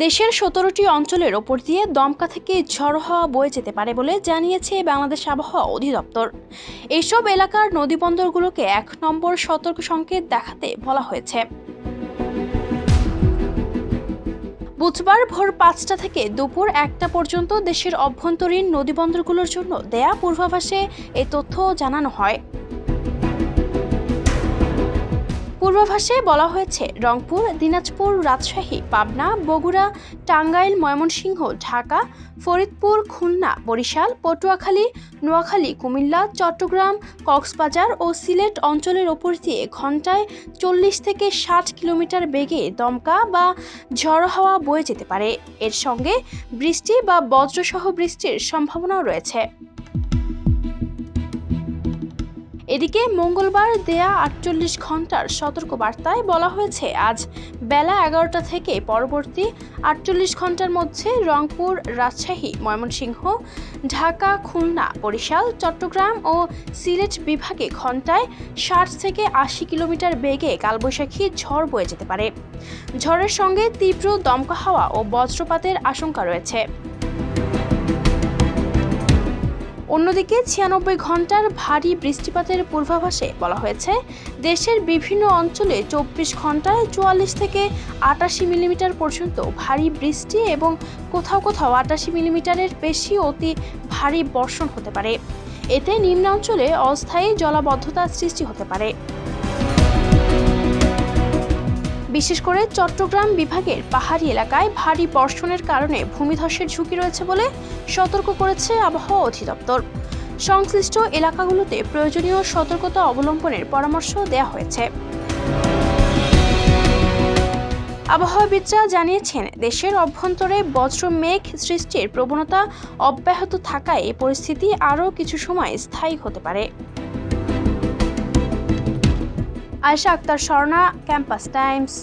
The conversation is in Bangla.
দেশের ১৭টি অঞ্চলের ওপর দিয়ে দমকা থেকে ঝড়ো হাওয়া বয়ে যেতে পারে বলে জানিয়েছে বাংলাদেশ আবহাওয়া অধিদপ্তর। এসব এলাকার নদীবন্দরগুলোকে ১ নম্বর সতর্ক সংকেত দেখাতে বলা হয়েছে। বুধবার ভোর ৫টা থেকে দুপুর ১টা পর্যন্ত দেশের অভ্যন্তরীণ নদীবন্দরগুলোর জন্য দেয়া পূর্বাভাসে এই তথ্য জানানো হয়। পূর্বাভাসে বলা হয়েছে, রংপুর, দিনাজপুর, রাজশাহী, পাবনা, বগুড়া, টাঙ্গাইল, ময়মনসিংহ, ঢাকা, ফরিদপুর, খুলনা, বরিশাল, পটুয়াখালী, নোয়াখালী, কুমিল্লা, চট্টগ্রাম, কক্সবাজার ও সিলেট অঞ্চলের ওপর দিয়ে ঘন্টায় ৪০ থেকে ৬০ কিলোমিটার বেগে দমকা বা ঝড়ো হাওয়া বয়ে যেতে পারে। এর সঙ্গে বৃষ্টি বা বজ্রসহ বৃষ্টির সম্ভাবনাও রয়েছে। এদিকে মঙ্গলবার দেয়া ৪৮ ঘন্টার সতর্কবার্তায় বলা হয়েছে, আজ বেলা ১১টা থেকে পরবর্তী ৪৮ ঘন্টার মধ্যে রংপুর, রাজশাহী, ময়মনসিংহ, ঢাকা, খুলনা, বরিশাল, চট্টগ্রাম ও সিলেট বিভাগে ঘন্টায় ৬০ থেকে ৮০ কিলোমিটার বেগে কালবৈশাখী ঝড় বয়ে যেতে পারে। ঝড়ের সঙ্গে তীব্র দমকা হাওয়া ও বজ্রপাতের আশঙ্কা রয়েছে। অন্যদিকে ৯৬ ঘন্টার ভারী বৃষ্টিপাতের পূর্বাভাসে বলা হয়েছে, দেশের বিভিন্ন অঞ্চলে ২৪ ঘন্টায় ৪৪ থেকে ৮৮ মিলিমিটার পর্যন্ত ভারী বৃষ্টি এবং কোথাও কোথাও ৮৮ মিলিমিটারের বেশি অতি ভারী বর্ষণ হতে পারে। এতে নিম্নাঞ্চলে অস্থায়ী জলাবদ্ধতার সৃষ্টি হতে পারে। বিশেষ করে চট্টগ্রাম বিভাগের পাহাড়ি এলাকায় ভারী বর্ষণের কারণে ভূমিধসের ঝুঁকি রয়েছে বলে সতর্ক করেছে আবহাওয়া অধিদপ্তর। সংশ্লিষ্ট এলাকাগুলোতে প্রয়োজনীয় সতর্কতা অবলম্বনের পরামর্শ দেওয়া হয়েছে। আবহাওয়াবিদরা জানিয়েছেন, দেশের অভ্যন্তরে বজ্র মেঘ সৃষ্টির প্রবণতা অব্যাহত থাকায় এই পরিস্থিতি আরও কিছু সময় স্থায়ী হতে পারে। Ayesha Akter Swarna, Campus Times.